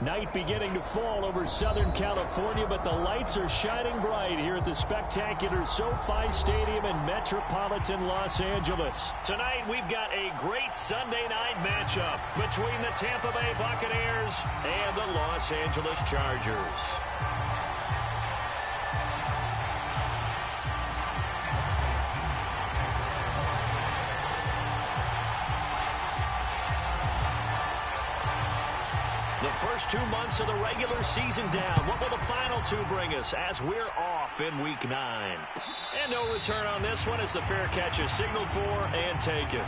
Night beginning to fall over Southern California, but the lights are shining bright here at the spectacular SoFi Stadium in metropolitan Los Angeles. Tonight, we've got a great Sunday night matchup between the Tampa Bay Buccaneers and the Los Angeles Chargers. The first 2 months of the regular season down. What will the final two bring us as we're off in Week 9? And no return on this one as the fair catch is signaled for and taken.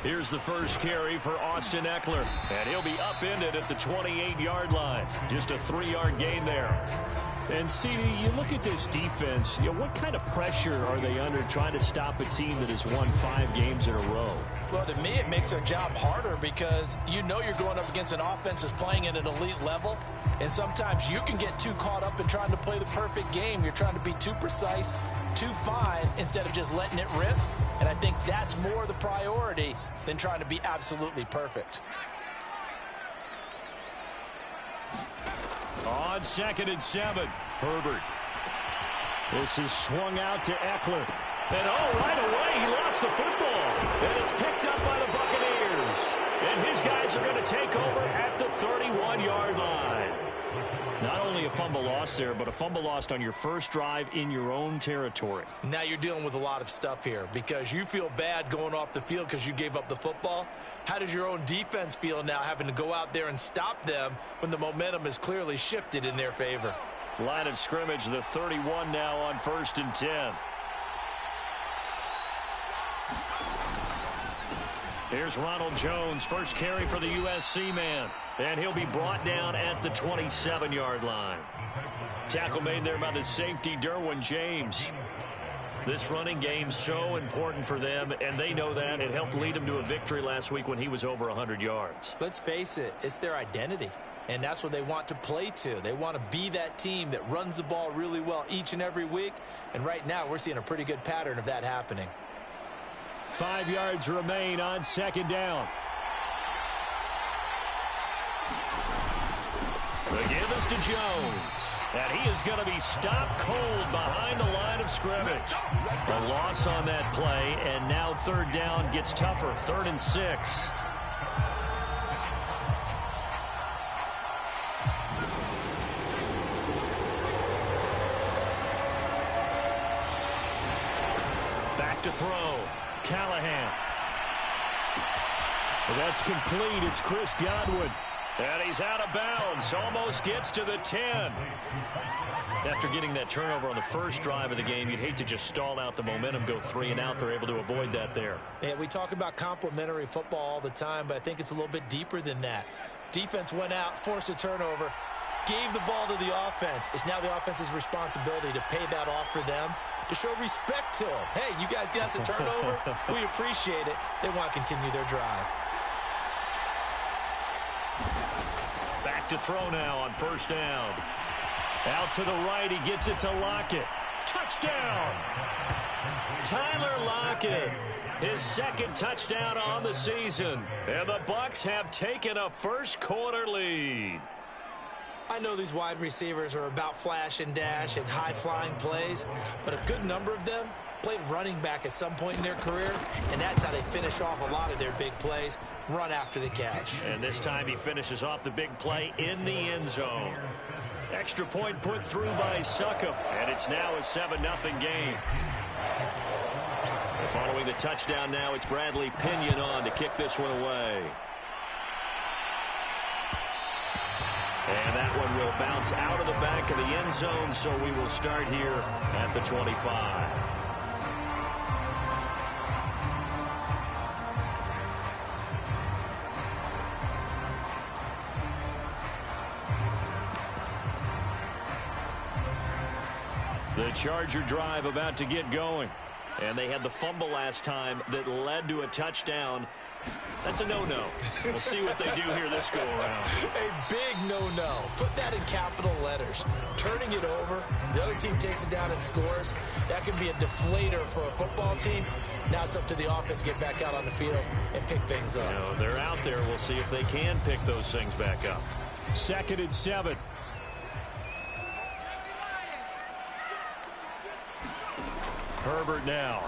Here's the first carry for Austin Eckler, and he'll be upended at the 28-yard line. Just a 3-yard gain there. And, CD, you look at this defense, what kind of pressure are they under trying to stop a team that has won 5 games in a row? Well, to me, it makes their job harder because you know you're going up against an offense that's playing at an elite level, and sometimes you can get too caught up in trying to play the perfect game. You're trying to be too precise, too fine, instead of just letting it rip. And I think that's more the priority than trying to be absolutely perfect. On 2nd and 7, Herbert. This is swung out to Eckler. And right away, he lost the football. And it's picked up by the Buccaneers. And his guys are going to take over at the 31-yard line. Not only a fumble lost there, but a fumble lost on your first drive in your own territory. Now you're dealing with a lot of stuff here because you feel bad going off the field because you gave up the football. How does your own defense feel now having to go out there and stop them when the momentum is clearly shifted in their favor? Line of scrimmage, the 31 now on 1st and 10. Here's Ronald Jones, first carry for the USC man. And he'll be brought down at the 27-yard line. Tackle made there by the safety, Derwin James. This running game's so important for them, and they know that. It helped lead them to a victory last week when he was over 100 yards. Let's face it, it's their identity. And that's what they want to play to. They want to be that team that runs the ball really well each and every week. And right now, we're seeing a pretty good pattern of that happening. 5 yards remain on 2nd down. The give is to Jones. And he is going to be stopped cold behind the line of scrimmage. A loss on that play, and now 3rd down gets tougher. 3rd and 6. Back to throw. Callahan. That's complete. It's Chris Godwin. And he's out of bounds. Almost gets to the 10. After getting that turnover on the first drive of the game, you'd hate to just stall out the momentum, go 3 and out. They're able to avoid that there. Yeah, we talk about complementary football all the time, but I think it's a little bit deeper than that. Defense went out, forced a turnover, gave the ball to the offense. It's now the offense's responsibility to pay that off for them, to show respect to them. Hey, you guys got the turnover. We appreciate it. They want to continue their drive. Back to throw now on 1st down. Out to the right, he gets it to Lockett. Touchdown! Tyler Lockett, his 2nd touchdown on the season. And the Bucs have taken a first-quarter lead. I know these wide receivers are about flash and dash and high-flying plays, but a good number of them played running back at some point in their career, and that's how they finish off a lot of their big plays, run after the catch. And this time he finishes off the big play in the end zone. Extra point put through by Succop, and it's now a 7-0 game. Following the touchdown now, it's Bradley Pinion on to kick this one away. And that one will bounce out of the back of the end zone, so we will start here at the 25. The Charger drive about to get going. And they had the fumble last time that led to a touchdown. That's a no-no. We'll see what they do here this go-around. A big no-no. Put that in capital letters. Turning it over, the other team takes it down and scores. That can be a deflator for a football team. Now it's up to the offense to get back out on the field and pick things up. You know, they're out there. We'll see if they can pick those things back up. 2nd and 7. Herbert now.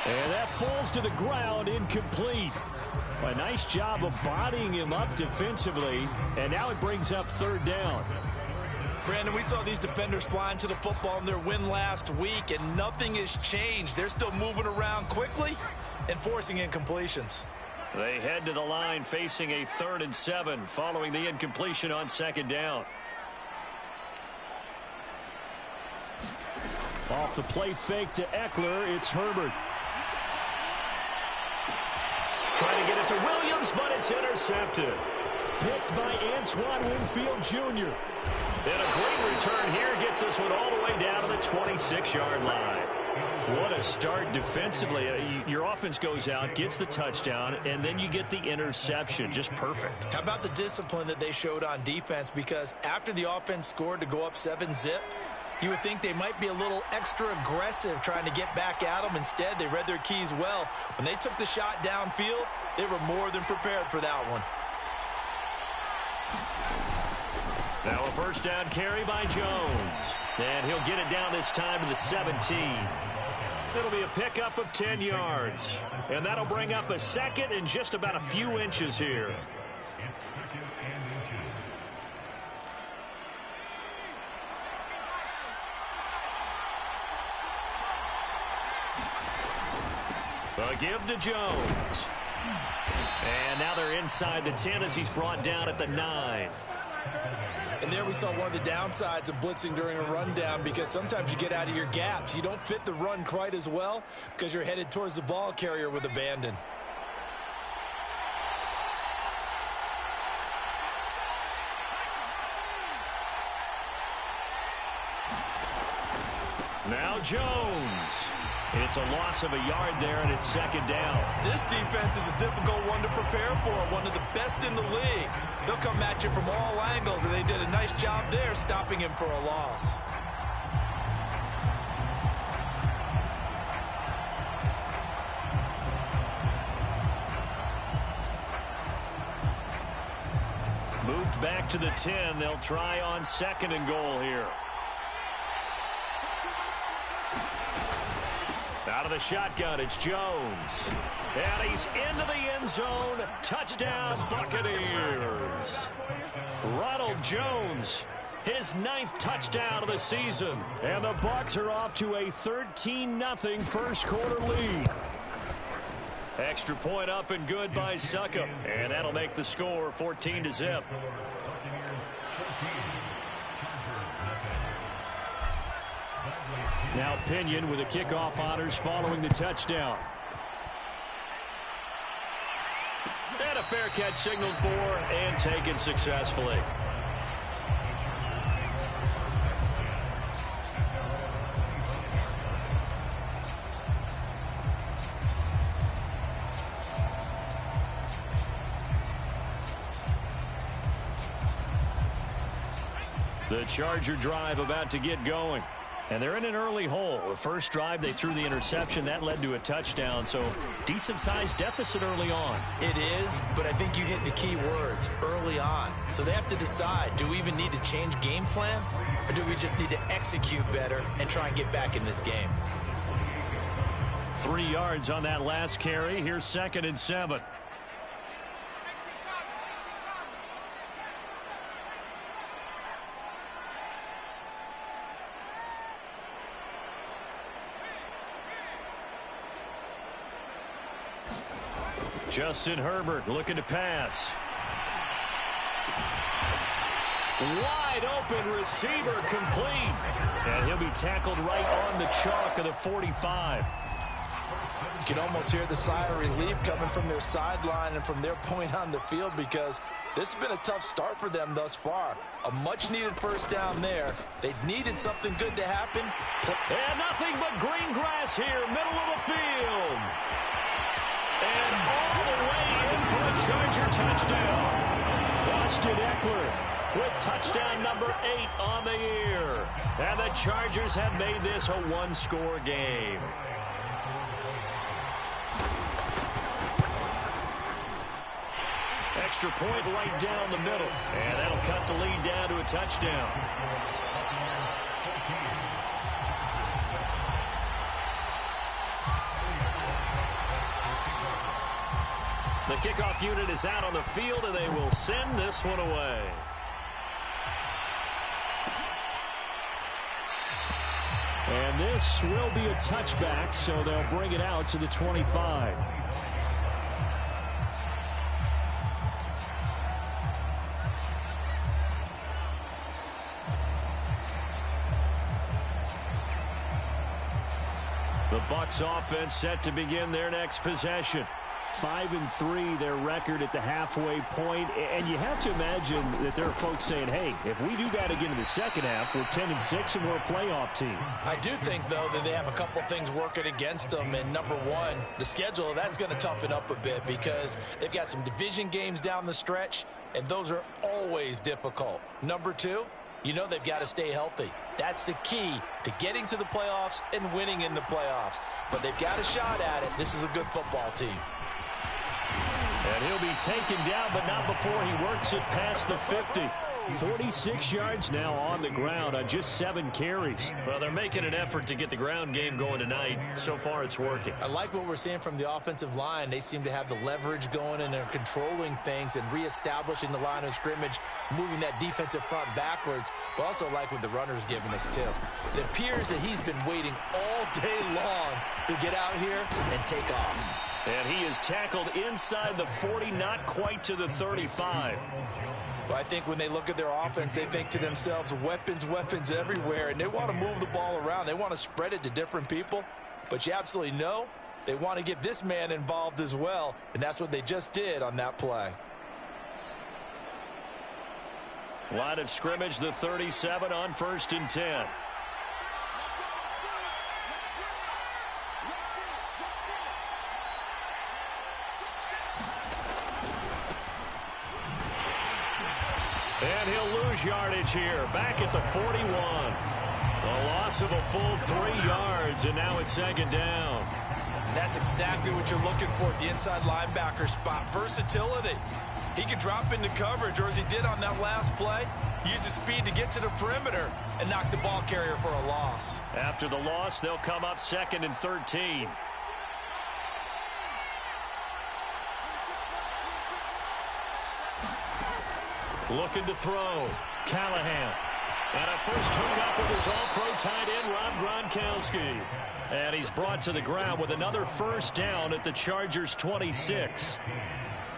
And that falls to the ground, incomplete. A nice job of bodying him up defensively, and now it brings up 3rd down. Brandon, we saw these defenders flying to the football in their win last week, and nothing has changed. They're still moving around quickly and forcing incompletions. They head to the line facing a 3rd and 7 following the incompletion on 2nd down. Off the play fake to Eckler, it's Herbert. Trying to get it to Williams, but it's intercepted. Picked by Antoine Winfield Jr. And a great return here gets this one all the way down to the 26-yard line. What a start defensively. Your offense goes out, gets the touchdown, and then you get the interception. Just perfect. How about the discipline that they showed on defense? Because after the offense scored to go up 7-zip, you would think they might be a little extra aggressive trying to get back at them. Instead, they read their keys well. When they took the shot downfield, they were more than prepared for that one. Now a 1st down carry by Jones. And he'll get it down this time to the 17. It'll be a pickup of 10 yards. And that'll bring up a 2nd and just about a few inches here. A give to Jones. And now they're inside the 10 as he's brought down at the 9. And there we saw one of the downsides of blitzing during a rundown, because sometimes you get out of your gaps. You don't fit the run quite as well because you're headed towards the ball carrier with abandon. Now Jones. It's a loss of a yard there, and it's 2nd down. This defense is a difficult one to prepare for, one of the best in the league. They'll come at you from all angles, and they did a nice job there stopping him for a loss. Moved back to the 10. They'll try on 2nd and goal here. Out of the shotgun, it's Jones. And he's into the end zone. Touchdown, Buccaneers. Ronald Jones, his 9th touchdown of the season. And the Bucs are off to a 13-0 first-quarter lead. Extra point up and good by Succop. And that'll make the score 14-0. Now Pinion with the kickoff honors following the touchdown. And a fair catch signaled for and taken successfully. The Charger drive about to get going. And they're in an early hole. The first drive, they threw the interception. That led to a touchdown. So decent-sized deficit early on. It is, but I think you hit the key words, early on. So they have to decide, do we even need to change game plan? Or do we just need to execute better and try and get back in this game? 3 yards on that last carry. Here's 2nd and 7. Justin Herbert looking to pass. Wide open receiver complete. And he'll be tackled right on the chalk of the 45. You can almost hear the sigh of relief coming from their sideline and from their point on the field, because this has been a tough start for them thus far. A much-needed first down there. They needed something good to happen. And nothing but green grass here, middle of the field. And all the way in for a Charger touchdown. Austin Eckler with touchdown number 8 on the year. And the Chargers have made this a one-score game. Extra point right down the middle. And that'll cut the lead down to a touchdown. The kickoff unit is out on the field, and they will send this one away. And this will be a touchback, so they'll bring it out to the 25. The Bucs offense set to begin their next possession. 5-3 their record at the halfway point, and you have to imagine that there are folks saying, hey, if we do that again in the second half, we're 10-6 and we're a playoff team. I do think, though, that they have a couple things working against them, and number one, the schedule, that's going to toughen up a bit because they've got some division games down the stretch, and those are always difficult. Number two, you know they've got to stay healthy. That's the key to getting to the playoffs and winning in the playoffs. But they've got a shot at it. This is a good football team. And he'll be taken down, but not before he works it past the 50. 46 yards now on the ground on just 7 carries. Well, they're making an effort to get the ground game going tonight. So far, it's working. I like what we're seeing from the offensive line. They seem to have the leverage going, and they're controlling things and reestablishing the line of scrimmage, moving that defensive front backwards. But also like what the runner's giving us, too. It appears that he's been waiting all day long to get out here and take off. And he is tackled inside the 40, not quite to the 35. Well, I think when they look at their offense, they think to themselves, weapons, weapons everywhere, and they want to move the ball around. They want to spread it to different people, but you absolutely know they want to get this man involved as well, and that's what they just did on that play. Line of scrimmage, the 37 on 1st and 10. And he'll lose yardage here, back at the 41. A loss of a full 3 yards, and now it's 2nd down. That's exactly what you're looking for at the inside linebacker spot, versatility. He can drop into coverage, or as he did on that last play, use his speed to get to the perimeter and knock the ball carrier for a loss. After the loss, they'll come up 2nd and 13. Looking to throw. Callahan. And a first hookup with his all-pro tight end, Rob Gronkowski. And he's brought to the ground with another first down at the Chargers' 26.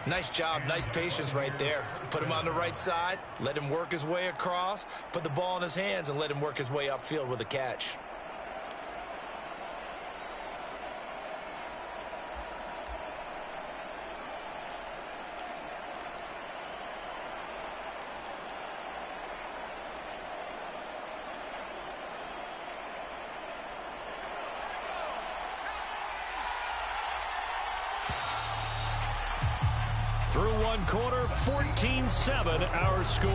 Nice job, nice patience right there. Put him on the right side, let him work his way across, put the ball in his hands, and let him work his way upfield with a catch. Through one quarter, 14-7 our score.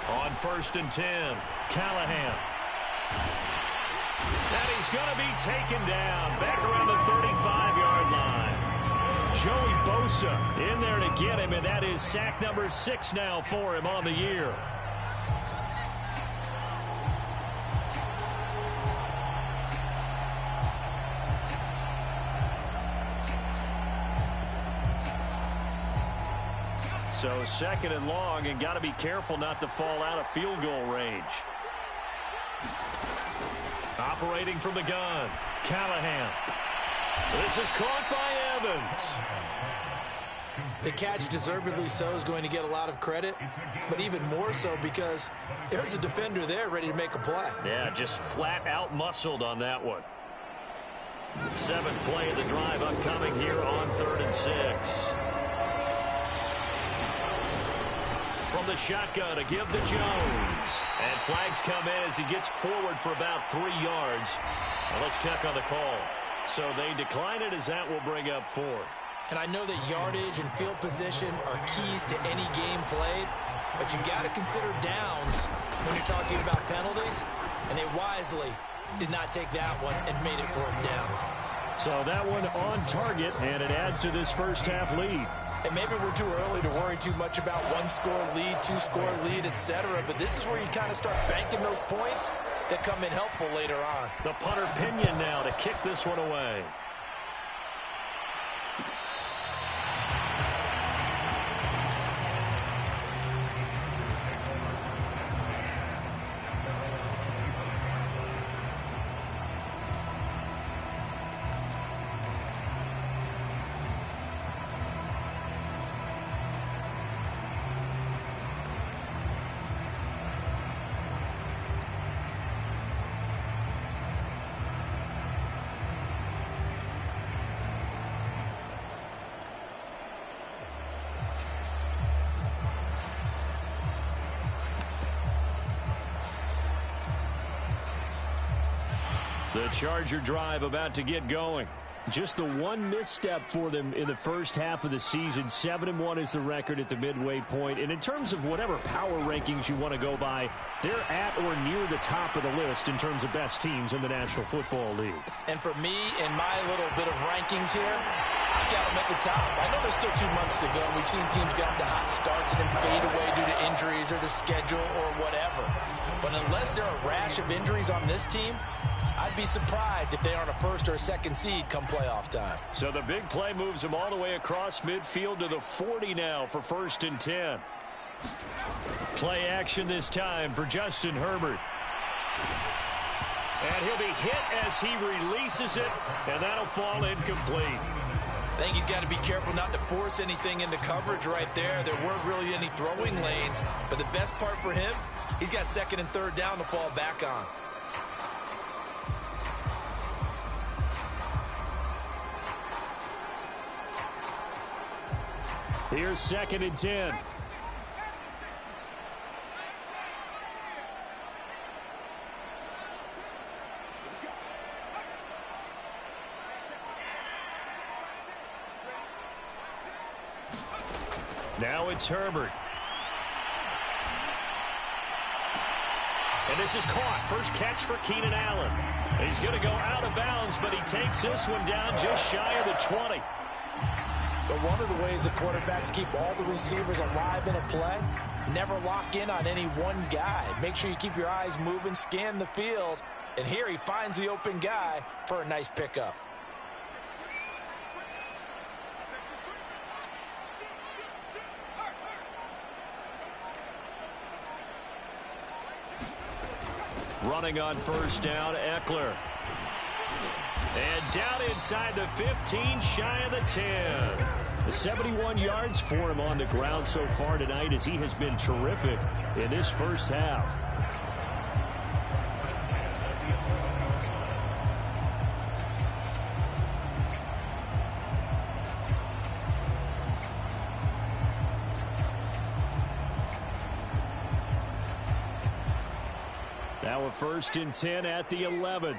On 1st and 10, Callahan. And he's going to be taken down back around the 35-yard line. Joey Bosa in there to get him, and that is sack number 6 now for him on the year. So second and long, and got to be careful not to fall out of field goal range. Operating from the gun, Callahan. This is caught by Evans. The catch, deservedly so, is going to get a lot of credit, but even more so because there's a defender there ready to make a play. Yeah, just flat out muscled on that one. Seventh play of the drive upcoming here on 3rd and 6. From the shotgun to give to Jones. And flags come in as he gets forward for about 3 yards. Now let's check on the call. So they decline it as that will bring up 4th. And I know that yardage and field position are keys to any game played, but you got to consider downs when you're talking about penalties, and they wisely did not take that one and made it 4th down. So that one on target, and it adds to this first half lead. And maybe we're too early to worry too much about 1-score lead, 2-score lead, etc., but this is where you kind of start banking those points that come in helpful later on. The punter Pinion now to kick this one away. The Charger drive about to get going. Just the one misstep for them in the first half of the season. 7-1 is the record at the midway point. And in terms of whatever power rankings you want to go by, they're at or near the top of the list in terms of best teams in the National Football League. And for me, in my little bit of rankings here, I've got them at the top. I know there's still 2 months to go. We've seen teams get off to hot starts and then fade away due to injuries or the schedule or whatever. But unless there are a rash of injuries on this team, I'd be surprised if they aren't a 1st or a 2nd seed come playoff time. So the big play moves them all the way across midfield to the 40 now for 1st and 10. Play action this time for Justin Herbert. And he'll be hit as he releases it, and that'll fall incomplete. I think he's got to be careful not to force anything into coverage right there. There weren't really any throwing lanes, but the best part for him, he's got 2nd and 3rd down to fall back on. Here's 2nd and 10. Now it's Herbert. And this is caught. First catch for Keenan Allen. He's going to go out of bounds, but he takes this one down just shy of the 20. But one of the ways that quarterbacks keep all the receivers alive in a play, never lock in on any one guy. Make sure you keep your eyes moving, scan the field. And here he finds the open guy for a nice pickup. Running on 1st down, Eckler. And down inside the 15, shy of the 10. The 71 yards for him on the ground so far tonight as he has been terrific in this first half. Now a 1st and 10 at the 11.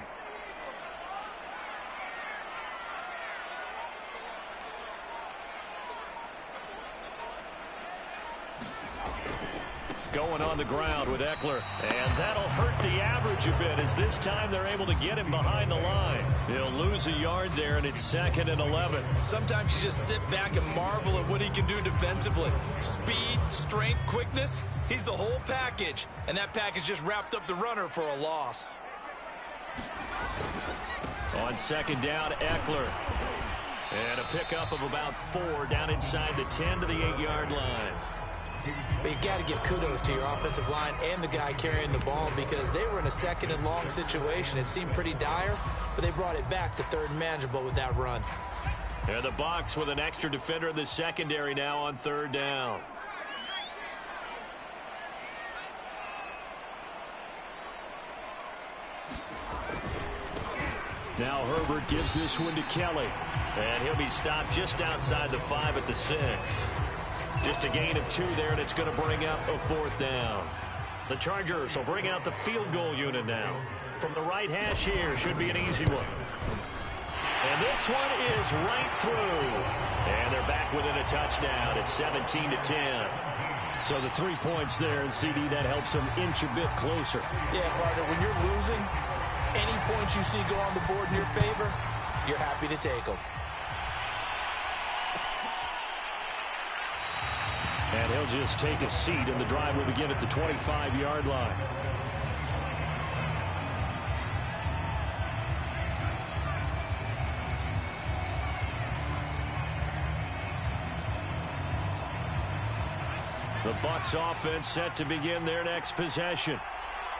Going on the ground with Eckler. And that'll hurt the average a bit as this time they're able to get him behind the line. He'll lose a yard there, and it's 2nd and 11. Sometimes you just sit back and marvel at what he can do defensively. Speed, strength, quickness. He's the whole package. And that package just wrapped up the runner for a loss. On 2nd down, Eckler. And a pickup of about 4 down inside the 10 to the 8-yard line. But you got to give kudos to your offensive line and the guy carrying the ball because they were in a 2nd and long situation. It seemed pretty dire, but they brought it back to 3rd and manageable with that run. And the Bucs with an extra defender in the secondary now on 3rd down. Now Herbert gives this one to Kelly. And he'll be stopped just outside the 5 at the 6. Just a gain of 2 there, and it's going to bring up a 4th down. The Chargers will bring out the field goal unit now. From the right hash here, should be an easy one. And this one is right through. And they're back within a touchdown. It's 17-10. So the 3 points there, and CD, that helps them inch a bit closer. Yeah, partner, when you're losing, any points you see go on the board in your favor, you're happy to take them. And he'll just take a seat, and the drive will begin at the 25-yard line. The Bucs offense set to begin their next possession.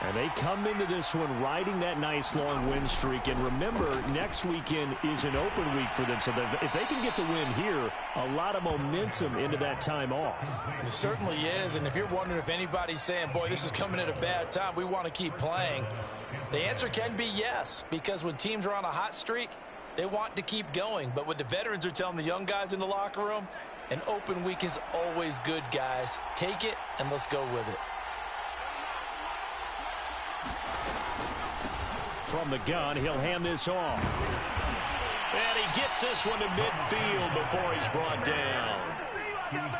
And they come into this one riding that nice long win streak. And remember, next weekend is an open week for them. So if they can get the win here, a lot of momentum into that time off. It certainly is. And if you're wondering if anybody's saying, boy, this is coming at a bad time, we want to keep playing, the answer can be yes. Because when teams are on a hot streak, they want to keep going. But what the veterans are telling the young guys in the locker room, an open week is always good, guys. Take it, and let's go with it. From the gun, he'll hand this off. And he gets this one to midfield before he's brought down.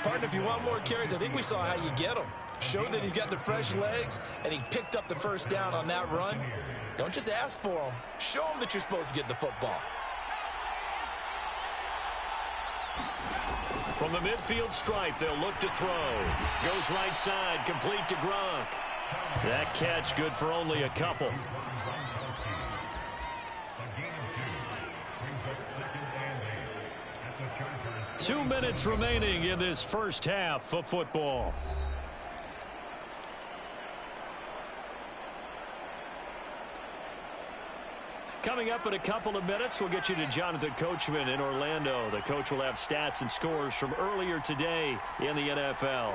Partner, if you want more carries, I think we saw how you get them. Showed that he's got the fresh legs, and he picked up the 1st down on that run. Don't just ask for them. Show them that you're supposed to get the football. From the midfield stripe, they'll look to throw. Goes right side, complete to Gronk. That catch good for only a couple. Two minutes remaining in this first half of football. Coming up in a couple of minutes, we'll get you to Jonathan Coachman in Orlando. The coach will have stats and scores from earlier today in the NFL.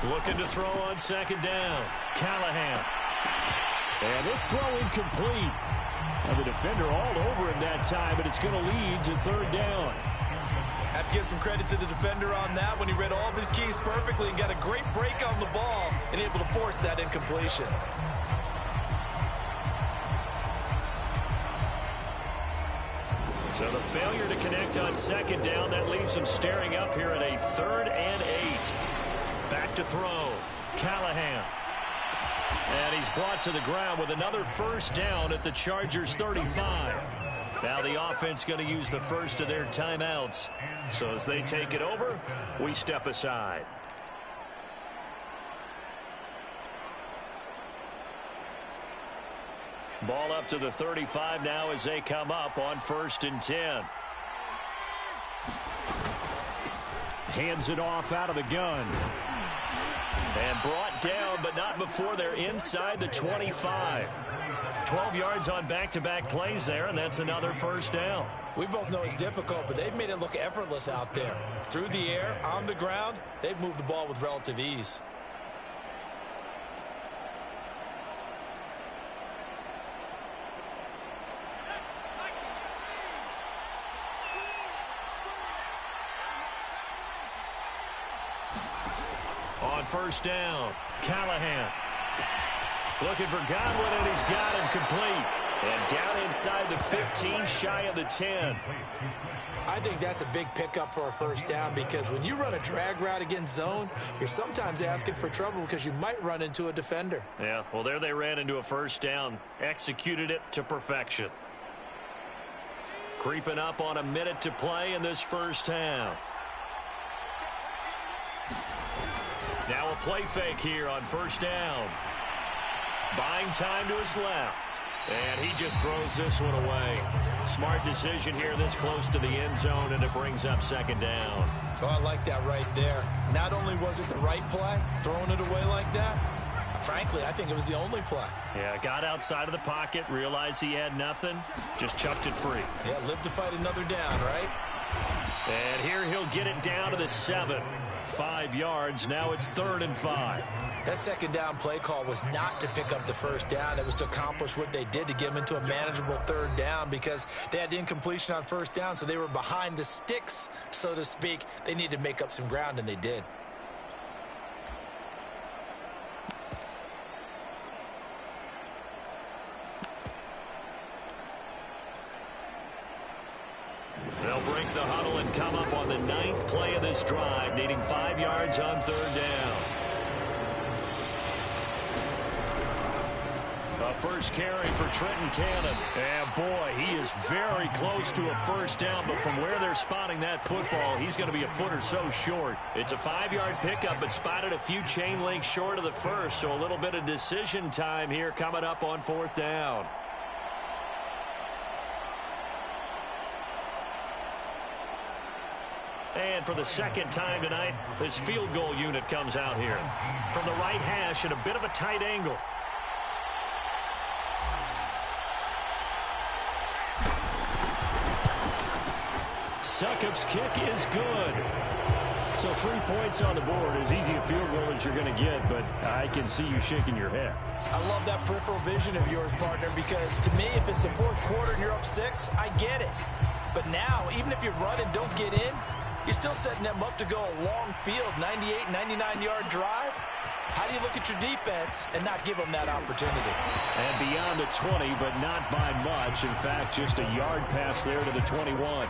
Looking to throw on 2nd down. Callahan. And this throw incomplete. And the defender all over him that time, but it's going to lead to 3rd down. Have to give some credit to the defender on that when he read all of his keys perfectly and got a great break on the ball and able to force that incompletion. So the failure to connect on 2nd down, that leaves him staring up here at a 3rd and 8. Back to throw. Callahan. And he's brought to the ground with another 1st down at the Chargers 35. Now the offense going to use the first of their timeouts. So as they take it over, we step aside. Ball up to the 35 now as they come up on 1st and 10. Hands it off out of the gun. And brought down, but not before they're inside the 25. 12 yards on back-to-back plays there, and that's another 1st down. We both know it's difficult, but they've made it look effortless out there. Through the air, on the ground, they've moved the ball with relative ease. On 1st down, Callahan. Looking for Godwin, and he's got him complete. And down inside the 15, shy of the 10. I think that's a big pickup for a 1st down because when you run a drag route against zone, you're sometimes asking for trouble because you might run into a defender. Yeah, well, there they ran into a 1st down. Executed it to perfection. Creeping up on a minute to play in this 1st half. Now a play fake here on 1st down. Buying time to his left. And he just throws this one away. Smart decision here this close to the end zone, and it brings up second down. Oh, I like that right there. Not only was it the right play, throwing it away like that, frankly, I think it was the only play. Yeah, got outside of the pocket, realized he had nothing, just chucked it free. Yeah, live to fight another down, right? And here he'll get it down to the 7. 5 yards. Now it's 3rd and 5. That second down play call was not to pick up the first down. It was to accomplish what they did to get them into a manageable 3rd down because they had incompletion on first down, so they were behind the sticks, so to speak. They needed to make up some ground, and they did. They'll break the huddle and come up on the 9th play of this drive, needing 5 yards on 3rd down. A first carry for Trenton Cannon. And boy, he is very close to a first down, but from where they're spotting that football, he's going to be a foot or so short. It's a 5-yard pickup, but spotted a few chain links short of the first, so a little bit of decision time here coming up on 4th down. And for the second time tonight, this field goal unit comes out here. From the right hash at a bit of a tight angle. Succop's kick is good. So 3 points on the board, as easy a field goal as you're going to get, but I can see you shaking your head. I love that peripheral vision of yours, partner, because to me, if it's the 4th quarter and you're up 6, I get it. But now, even if you run and don't get in, you're still setting them up to go a long field, 98, 99-yard drive. How do you look at your defense and not give them that opportunity? And beyond the 20, but not by much. In fact, just a yard pass there to the 21.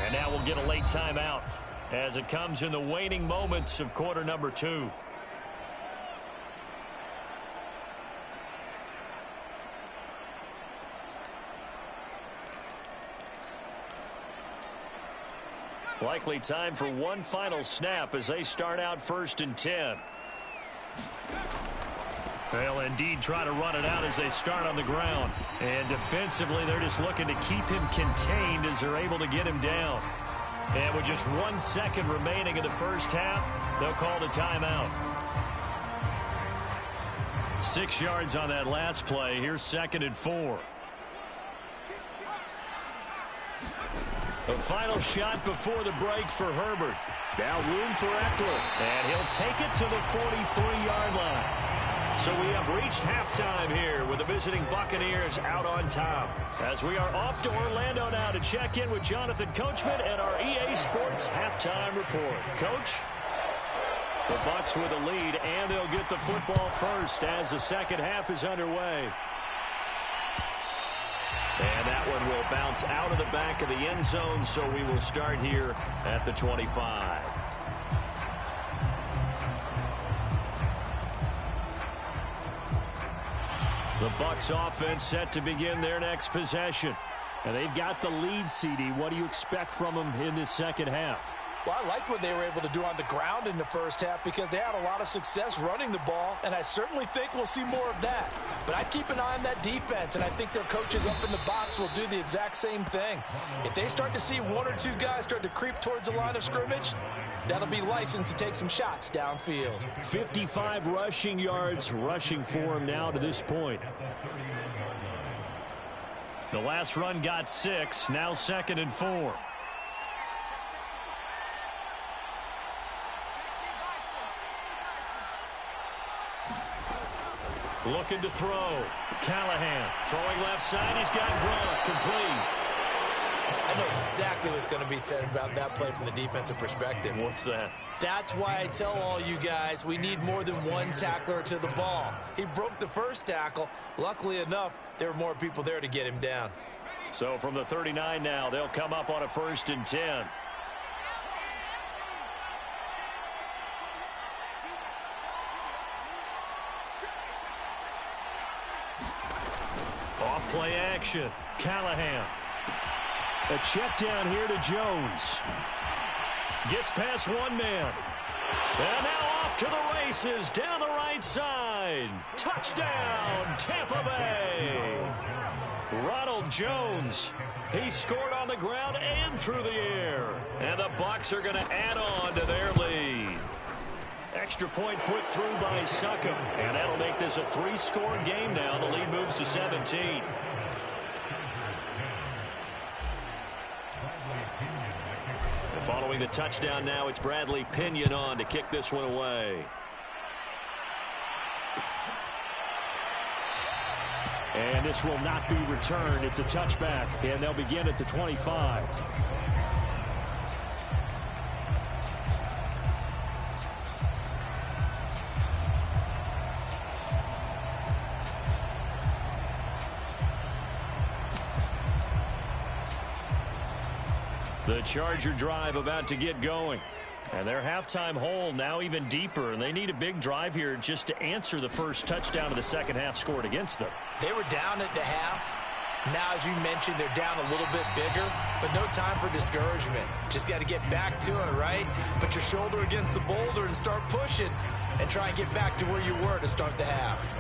And now we'll get a late timeout as it comes in the waning moments of quarter number 2. Likely time for one final snap as they start out 1st and 10. They'll indeed try to run it out as they start on the ground. And defensively, they're just looking to keep him contained as they're able to get him down. And with just 1 second remaining in the first half, they'll call the timeout. 6 yards on that last play. Here's 2nd and 4. The final shot before the break for Herbert. Now room for Eckler. And he'll take it to the 43-yard line. So we have reached halftime here with the visiting Buccaneers out on top. As we are off to Orlando now to check in with Jonathan Coachman and our EA Sports halftime report. Coach? The Bucs with a lead, and they'll get the football first as the second half is underway. And that one will bounce out of the back of the end zone, so we will start here at the 25. The Bucs offense set to begin their next possession. And they've got the lead, CD. What do you expect from them in this second half? Well, I like what they were able to do on the ground in the first half because they had a lot of success running the ball, and I certainly think we'll see more of that. But I keep an eye on that defense, and I think their coaches up in the box will do the exact same thing. If they start to see 1 or 2 guys start to creep towards the line of scrimmage, that'll be licensed to take some shots downfield. 55 rushing yards rushing for him now to this point. The last run got 6, now 2nd and 4. Looking to throw. Callahan throwing left side. He's got Gronk complete. I know exactly what's going to be said about that play from the defensive perspective. What's that? That's why I tell all you guys we need more than one tackler to the ball. He broke the first tackle. Luckily enough, there were more people there to get him down. So from the 39 now, they'll come up on a 1st and 10. Play action. Callahan. A check down here to Jones. Gets past one man. And now off to the races down the right side. Touchdown, Tampa Bay. Ronald Jones. He scored on the ground and through the air. And the Bucs are going to add on to their lead. Extra point put through by Succop. And that'll make this a 3-score game now. The lead moves to 17. And following the touchdown now, it's Bradley Pinion on to kick this one away. And this will not be returned. It's a touchback, and they'll begin at the 25. The Charger drive about to get going. And their halftime hole now even deeper, and they need a big drive here just to answer the first touchdown of the second half scored against them. They were down at the half. Now, as you mentioned, they're down a little bit bigger, but no time for discouragement. Just got to get back to it, right? Put your shoulder against the boulder and start pushing and try and get back to where you were to start the half.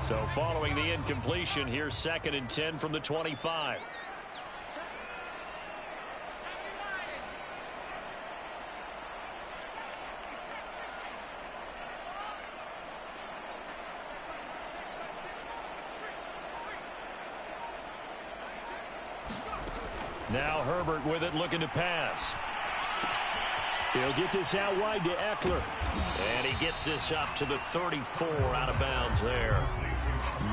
So following the incompletion, here's 2nd and 10 from the 25. Now Herbert with it, looking to pass. He'll get this out wide to Eckler. And he gets this up to the 34, out of bounds there.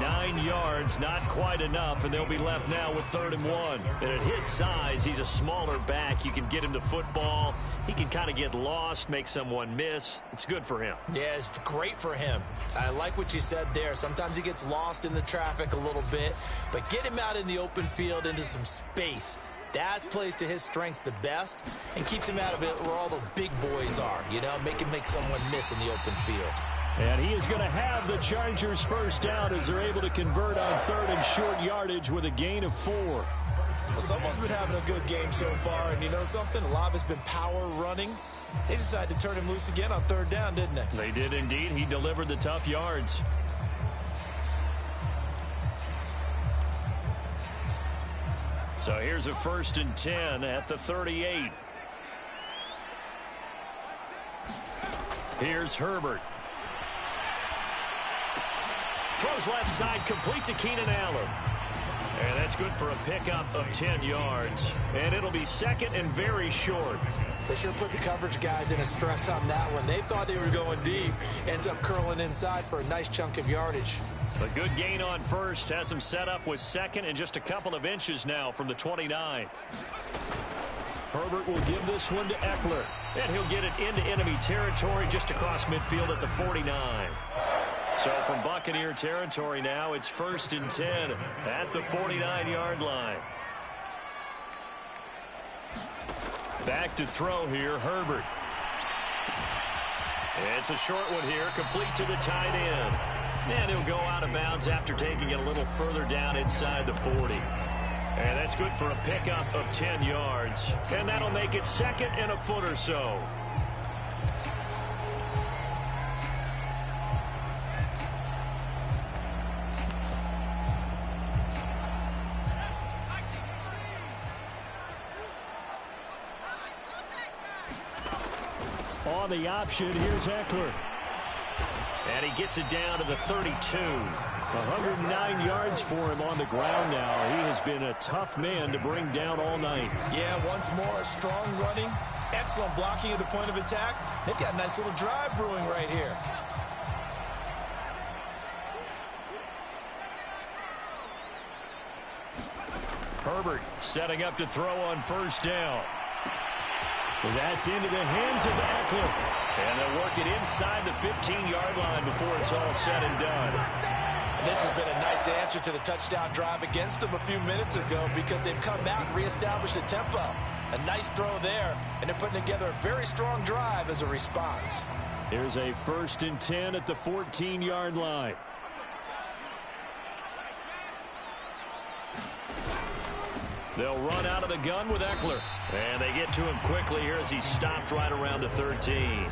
9 yards, not quite enough, and they'll be left now with 3rd and 1. And at his size, he's a smaller back. You can get him to football. He can kind of get lost, make someone miss. It's good for him. Yeah, it's great for him. I like what you said there. Sometimes he gets lost in the traffic a little bit, but get him out in the open field into some space. That plays to his strengths the best and keeps him out of it where all the big boys are, you know, make someone miss in the open field. And he is going to have the Chargers first down as they're able to convert on 3rd and short yardage with a gain of 4. Well, someone's been having a good game so far, and you know something? A lot of it's been power running. They decided to turn him loose again on 3rd down, didn't they? They did indeed. He delivered the tough yards. So here's a 1st and 10 at the 38. Here's Herbert. Throws left side, complete to Keenan Allen. And that's good for a pickup of 10 yards. And it'll be 2nd and very short. They sure put the coverage guys in a stress on that one. They thought they were going deep. Ends up curling inside for a nice chunk of yardage. A good gain on 1st. Has him set up with 2nd and just a couple of inches now from the 29. Herbert will give this one to Eckler. And he'll get it into enemy territory just across midfield at the 49. So from Buccaneer territory now, it's 1st and 10 at the 49-yard line. Back to throw here, Herbert. It's a short one here, complete to the tight end. And he'll go out of bounds after taking it a little further down inside the 40. And that's good for a pickup of 10 yards. And that'll make it 2nd and a foot or so. On the option, here's Eckler. And he gets it down to the 32. 109 yards for him on the ground now. He has been a tough man to bring down all night. Yeah, once more, strong running, excellent blocking at the point of attack. They've got a nice little drive brewing right here. Herbert setting up to throw on 1st down. That's into the hands of Eckler. And they'll work it inside the 15-yard line before it's all said and done. And this has been a nice answer to the touchdown drive against them a few minutes ago because they've come out and reestablished the tempo. A nice throw there, and they're putting together a very strong drive as a response. Here's a 1st and 10 at the 14-yard line. They'll run out of the gun with Eckler. And they get to him quickly here as he stopped right around the 13.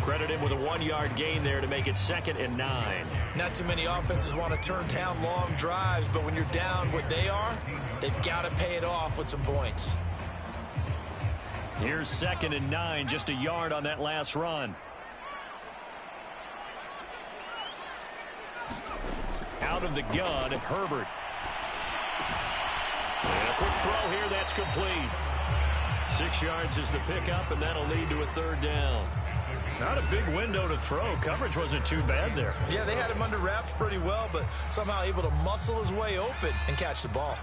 Credit him with a 1-yard gain there to make it 2nd and 9. Not too many offenses want to turn down long drives, but when you're down what they are, they've got to pay it off with some points. Here's 2nd and 9, just a yard on that last run. Out of the gun, Herbert. And a quick throw here, that's complete. 6 yards is the pickup, and that'll lead to a 3rd down. Not a big window to throw. Coverage wasn't too bad there. Yeah, they had him under wraps pretty well, but somehow able to muscle his way open and catch the ball.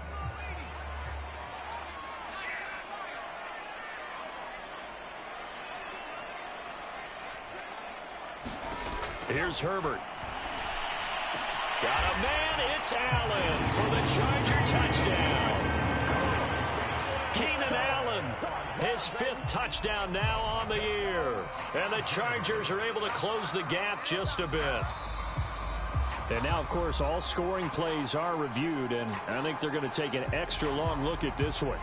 Here's Herbert. Got a man, it's Allen for the Charger touchdown. Keenan Allen, his 5th touchdown now on the year. And the Chargers are able to close the gap just a bit. And now, of course, all scoring plays are reviewed, and I think they're going to take an extra long look at this one.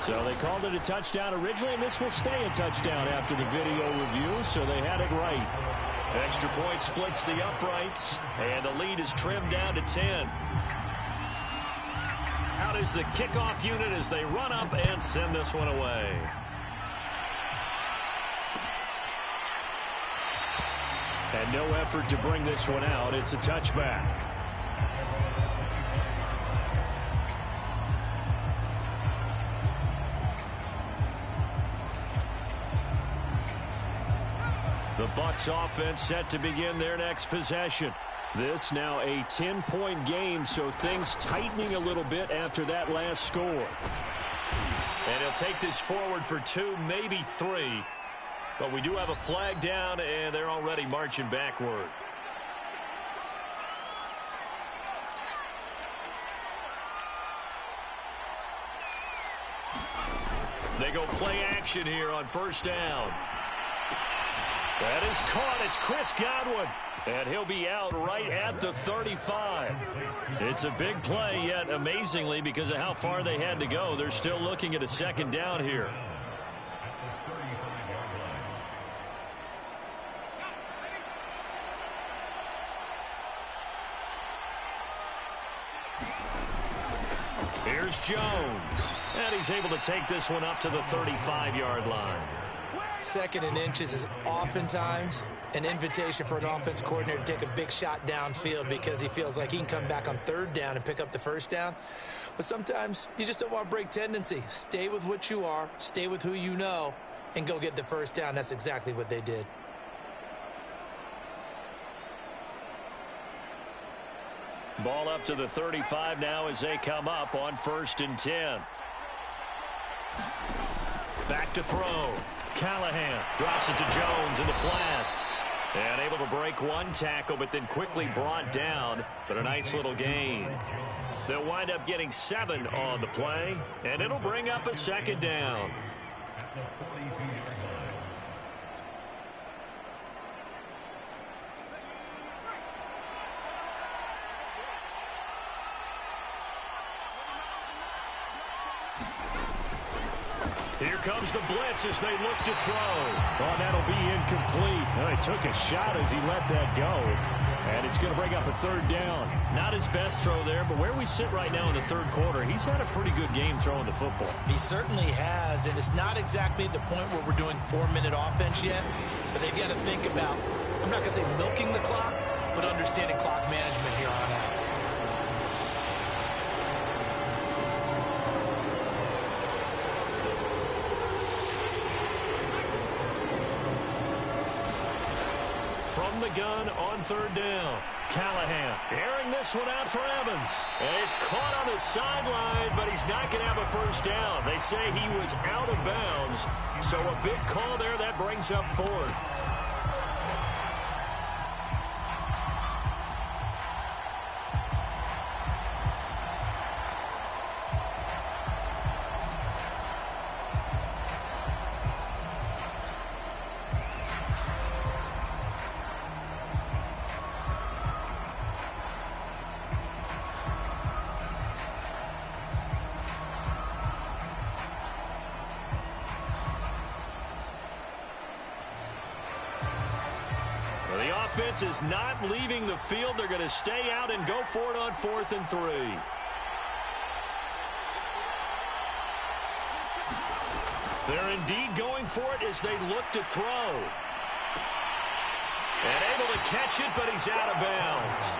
So they called it a touchdown originally, and this will stay a touchdown after the video review, so they had it right. Extra point splits the uprights, and the lead is trimmed down to 10. Out is the kickoff unit as they run up and send this one away. And no effort to bring this one out. It's a touchback. The Bucs offense set to begin their next possession. This now a 10-point game, so things tightening a little bit after that last score. And he'll take this forward for 2, maybe 3. But we do have a flag down, and they're already marching backward. They go play action here on 1st down. That is caught. It's Chris Godwin. And he'll be out right at the 35. It's a big play, yet amazingly, because of how far they had to go, they're still looking at a 2nd down here. Here's Jones. And he's able to take this one up to the 35-yard line. 2nd and inches is oftentimes an invitation for an offense coordinator to take a big shot downfield because he feels like he can come back on 3rd down and pick up the 1st down. But sometimes you just don't want to break tendency. Stay with what you are, stay with who you know, and go get the 1st down. That's exactly what they did. Ball up to the 35 now as they come up on 1st and 10. Back to throw. Callahan drops it to Jones in the flat. And able to break one tackle, but then quickly brought down. But a nice little gain. They'll wind up getting 7 on the play, and it'll bring up a 2nd down. Here comes the blitz as they look to throw. Oh, that'll be incomplete. Oh, he took a shot as he let that go. And it's going to bring up a 3rd down. Not his best throw there, but where we sit right now in the 3rd quarter, he's had a pretty good game throwing the football. He certainly has, and it's not exactly at the point where we're doing 4-minute offense yet, but they've got to think about, I'm not going to say milking the clock, but understanding clock management here on out. From the gun on 3rd down. Callahan airing this one out for Evans. And he's caught on the sideline, but he's not going to have a 1st down. They say he was out of bounds. So a big call there that brings up 4th. The offense is not leaving the field. They're going to stay out and go for it on 4th and 3. They're indeed going for it as they look to throw. And able to catch it, but he's out of bounds.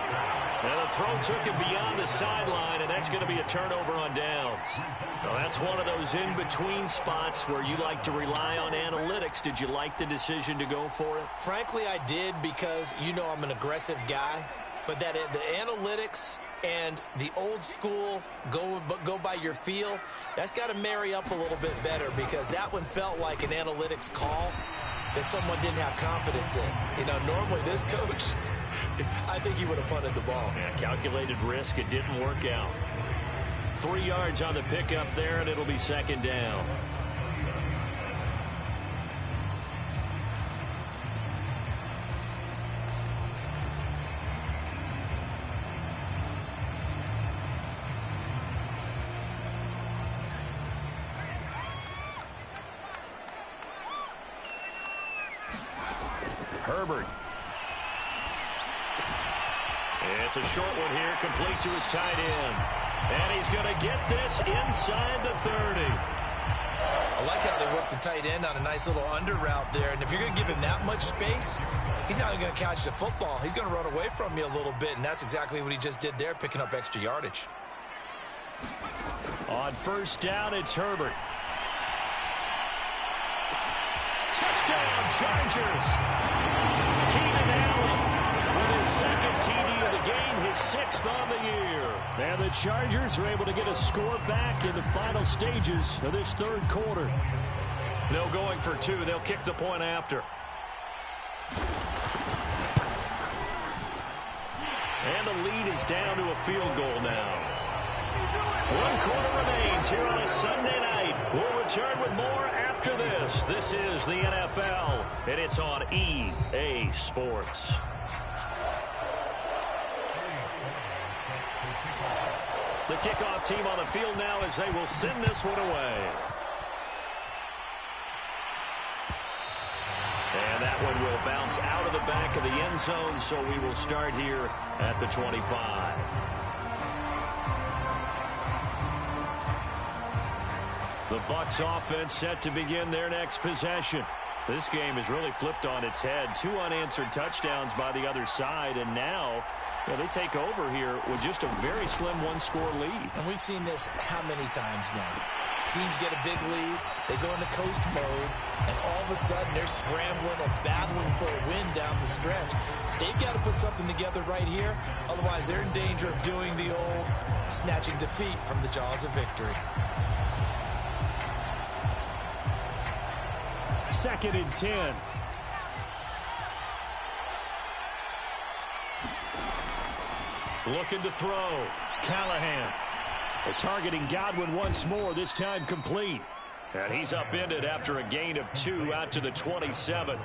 Now the throw took him beyond the sideline, and that's going to be a turnover on downs. Well, that's one of those in-between spots where you like to rely on analytics. Did you like the decision to go for it? Frankly, I did, because you know I'm an aggressive guy. But that the analytics and the old school go by your feel, that's got to marry up a little bit better, because that one felt like an analytics call that someone didn't have confidence in. You know, normally this coach, I think he would have punted the ball. Yeah, calculated risk. It didn't work out. 3 yards on the pickup there, and it'll be 2nd down. Herbert. It's a short one here, complete to his tight end. And he's going to get this inside the 30. I like how they work the tight end on a nice little under route there. And if you're going to give him that much space, he's not going to catch the football. He's going to run away from you a little bit, and that's exactly what he just did there, picking up extra yardage. On 1st down, it's Herbert. Touchdown, Chargers. Keenan Allen with his 2nd TD of the game, his 6th on the year. And the Chargers are able to get a score back in the final stages of this 3rd quarter. No going for 2. They'll kick the point after. And the lead is down to a field goal now. 1 quarter remains here on a Sunday night. We'll return with more after this. This is the NFL, and it's on EA Sports. The kickoff team on the field now as they will send this one away. And that one will bounce out of the back of the end zone, so we will start here at the 25. The Bucs offense set to begin their next possession. This game has really flipped on its head. 2 unanswered touchdowns by the other side, and now they take over here with just a very slim 1-score lead. And we've seen this how many times now? Teams get a big lead, they go into coast mode, and all of a sudden they're scrambling and battling for a win down the stretch. They've got to put something together right here, otherwise they're in danger of doing the old snatching defeat from the jaws of victory. 2nd and 10. Looking to throw. Callahan. They're targeting Godwin once more, this time complete. And he's upended after a gain of 2 out to the 27.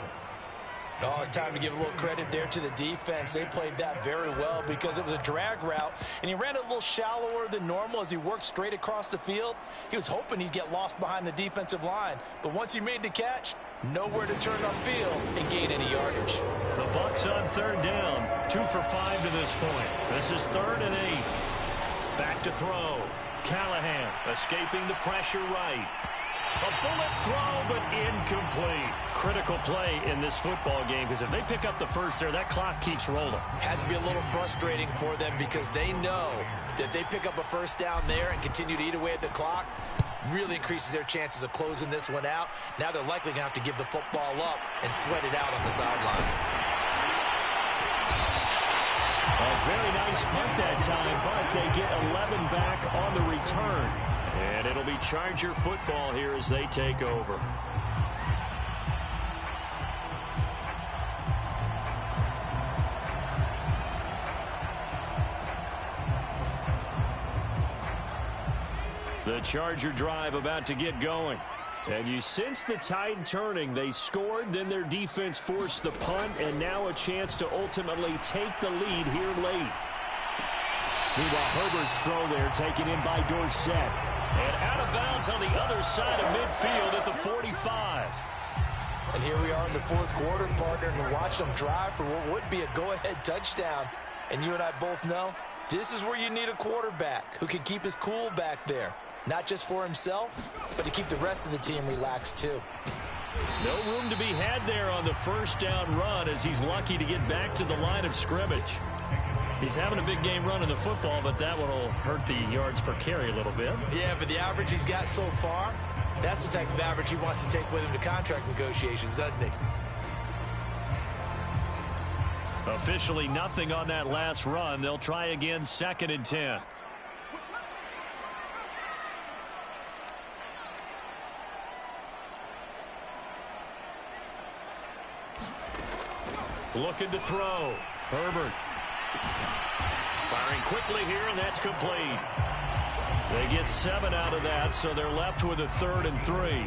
Oh, it's time to give a little credit there to the defense. They played that very well because it was a drag route, and he ran it a little shallower than normal as he worked straight across the field. He was hoping he'd get lost behind the defensive line, but once he made the catch, nowhere to turn upfield and gain any yardage. The Bucs on 3rd down, 2 for 5 to this point. This is 3rd and 8. Back to throw. Callahan escaping the pressure right. A bullet throw, but incomplete. Critical play in this football game, because if they pick up the first there, that clock keeps rolling. Has to be a little frustrating for them because they know that they pick up a 1st down there and continue to eat away at the clock, really increases their chances of closing this one out. Now they're likely going to have to give the football up and sweat it out on the sideline. A very nice punt that time, but they get 11 back on the return. And it'll be Charger football here as they take over. The Charger drive about to get going. And you sense the tide turning. They scored, then their defense forced the punt, and now a chance to ultimately take the lead here late. Meanwhile, Herbert's throw there taken in by Dorsett. And out of bounds on the other side of midfield at the 45. And here we are in the fourth quarter, partner, and watch them drive for what would be a go-ahead touchdown. And you and I both know this is where you need a quarterback who can keep his cool back there. Not just for himself, but to keep the rest of the team relaxed too. No room to be had there on the first down run as he's lucky to get back to the line of scrimmage. He's having a big game running the football, but that one will hurt the yards per carry a little bit. Yeah, but the average he's got so far, that's the type of average he wants to take with him to contract negotiations, doesn't he? Officially nothing on that last run. They'll try again, 2nd and 10. Looking to throw. Herbert. Firing quickly here, and that's complete. They get 7 out of that, so they're left with a 3rd and 3.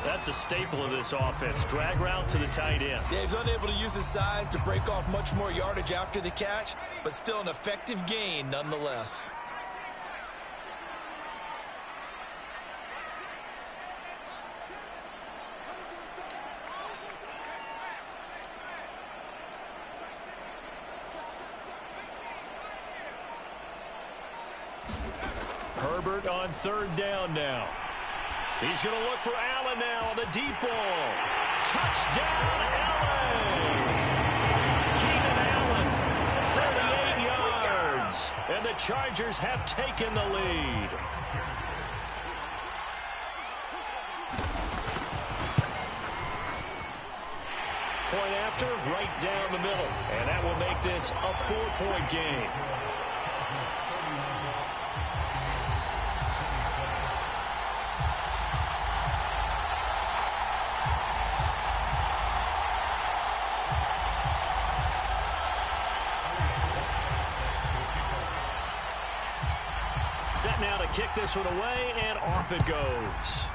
That's a staple of this offense. Drag route to the tight end. Yeah, he's unable to use his size to break off much more yardage after the catch, but still an effective gain nonetheless. Herbert on 3rd down now. He's going to look for Allen now on the deep ball. Touchdown, Allen! Keenan Allen, 38 yards. And the Chargers have taken the lead. Point after, right down the middle. And that will make this a 4-point game. Set now to kick this one away, and off it goes.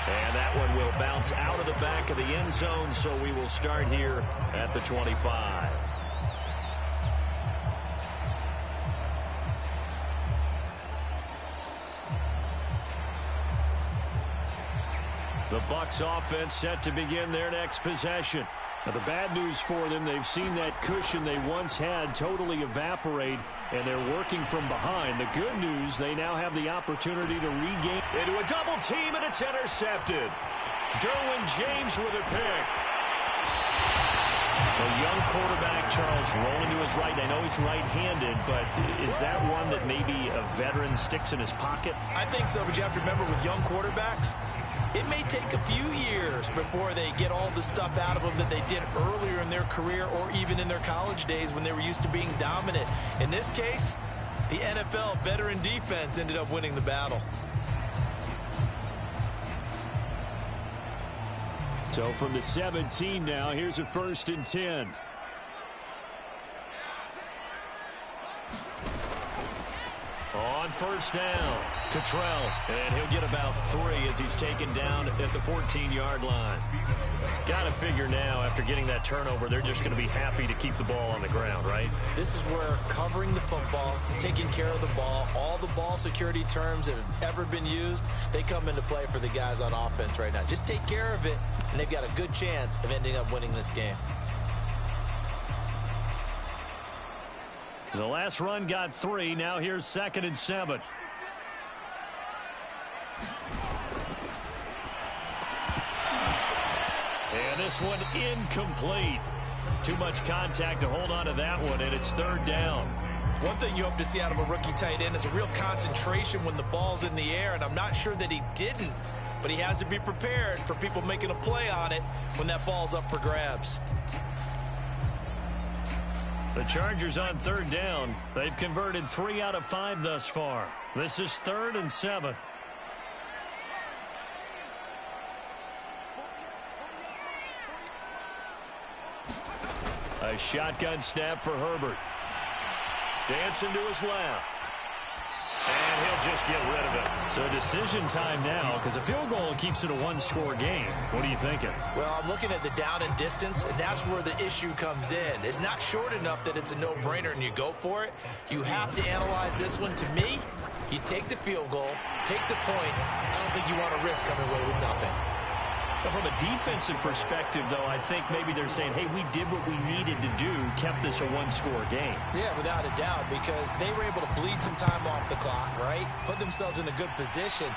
And that one will bounce out of the back of the end zone, so we will start here at the 25. The Bucs offense set to begin their next possession. Now, the bad news for them, they've seen that cushion they once had totally evaporate, and they're working from behind. The good news, they now have the opportunity to regain. Into a double team, and it's intercepted. Derwin James with a pick. A young quarterback, Charles, rolling to his right. I know he's right-handed, but is that one that maybe a veteran sticks in his pocket? I think so, but you have to remember with young quarterbacks, it may take a few years before they get all the stuff out of them that they did earlier in their career or even in their college days when they were used to being dominant. In this case, the NFL veteran defense ended up winning the battle. So from the 17 now, here's a 1st and 10. On 1st down, Cottrell, and he'll get about 3 as he's taken down at the 14-yard line. Got to figure now, after getting that turnover, they're just going to be happy to keep the ball on the ground, right? This is where covering the football, taking care of the ball, all the ball security terms that have ever been used, they come into play for the guys on offense right now. Just take care of it, and they've got a good chance of ending up winning this game. The last run got 3. Now here's 2nd and 7. And this one incomplete. Too much contact to hold on to that one, and it's 3rd down. One thing you hope to see out of a rookie tight end is a real concentration when the ball's in the air, and I'm not sure that he didn't, but he has to be prepared for people making a play on it when that ball's up for grabs. The Chargers on 3rd down. They've converted 3 out of 5 thus far. This is 3rd and 7. A shotgun snap for Herbert. Dancing to his left. And he'll just get rid of it. So decision time now, because a field goal keeps it a 1-score game. What are you thinking? Well, I'm looking at the down and distance, and that's where the issue comes in. It's not short enough that it's a no-brainer and you go for it. You have to analyze this one. To me, You take the field goal, take the points. I don't think you want to risk coming away with nothing. But from a defensive perspective, though, I think maybe they're saying, hey, we did what we needed to do, kept this a one-score game. Yeah, without a doubt, because they were able to bleed some time off the clock, right? Put themselves in a good position,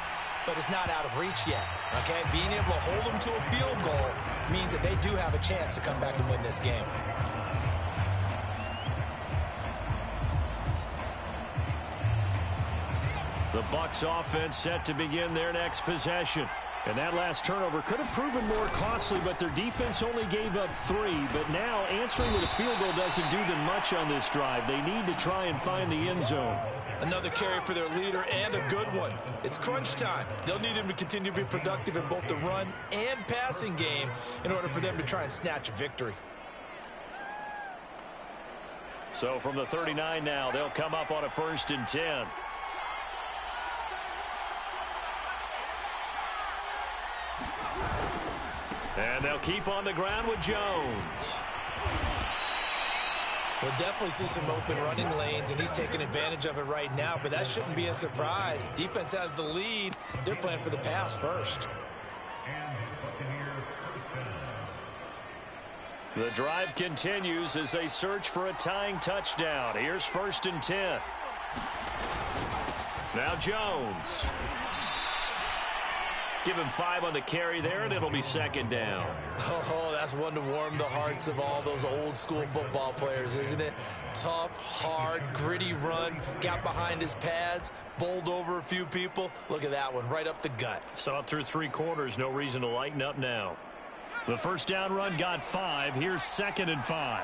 but it's not out of reach yet, okay? Being able to hold them to a field goal means that they do have a chance to come back and win this game. The Bucs offense set to begin their next possession. And that last turnover could have proven more costly, but their defense only gave up 3. But now answering with a field goal doesn't do them much on this drive. They need to try and find the end zone. Another carry for their leader and a good one. It's crunch time. They'll need him to continue to be productive in both the run and passing game in order for them to try and snatch a victory. So from the 39 now, they'll come up on a 1st and 10. And they'll keep on the ground with Jones. We'll definitely see some open running lanes, and he's taking advantage of it right now, but that shouldn't be a surprise. Defense has the lead. They're playing for the pass first. The drive continues as they search for a tying touchdown. Here's 1st and 10. Now Jones. Give him 5 on the carry there, and it'll be 2nd down. Oh, that's one to warm the hearts of all those old-school football players, isn't it? Tough, hard, gritty run, got behind his pads, bowled over a few people. Look at that one, right up the gut. Saw it through 3 quarters, no reason to lighten up now. The 1st down run got 5. Here's 2nd and 5.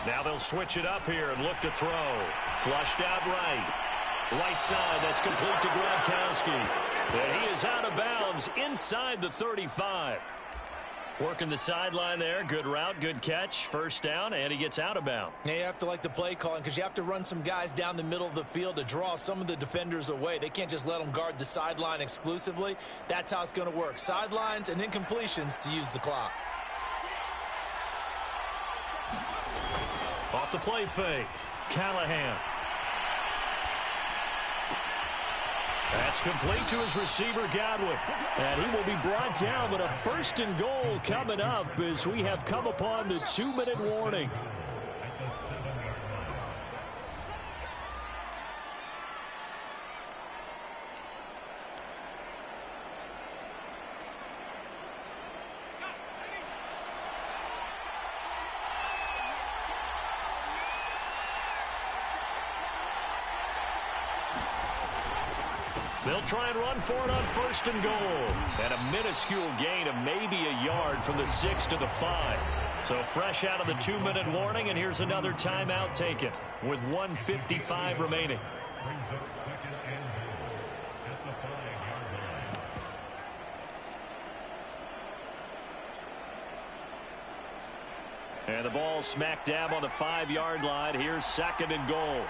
Now they'll switch it up here and look to throw. Flushed out right. Right side, that's complete to Gronkowski. And he is out of bounds inside the 35. Working the sideline there. Good route, good catch. 1st down, and he gets out of bounds. Now you have to like the play calling because you have to run some guys down the middle of the field to draw some of the defenders away. They can't just let them guard the sideline exclusively. That's how it's going to work. Sidelines and incompletions to use the clock. Off the play fake. Callahan. That's complete to his receiver, Godwin. And he will be brought down, but a 1st and goal coming up as we have come upon the 2-minute warning. They'll try and run for it on 1st and goal. And a minuscule gain of maybe a yard from the 6 to the 5. So fresh out of the 2-minute warning, and here's another timeout taken with 1:55 remaining. And the ball smack dab on the 5-yard line. Here's 2nd and goal.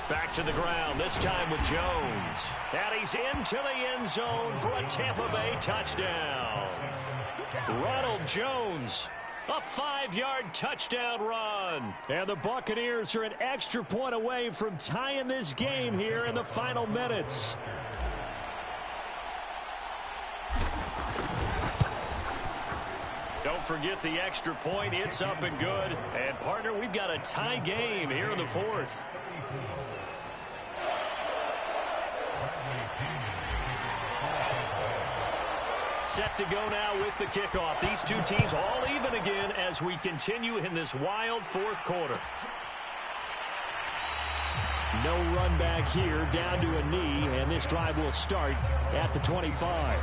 Back to the ground, this time with Jones. And he's into the end zone for a Tampa Bay touchdown. Ronald Jones, a 5-yard touchdown run. And the Buccaneers are an extra point away from tying this game here in the final minutes. Don't forget the extra point. It's up and good. And, partner, we've got a tie game here in the 4th. Set to go now with the kickoff. These two teams all even again as we continue in this wild 4th quarter. No run back here, down to a knee, and this drive will start at the 25.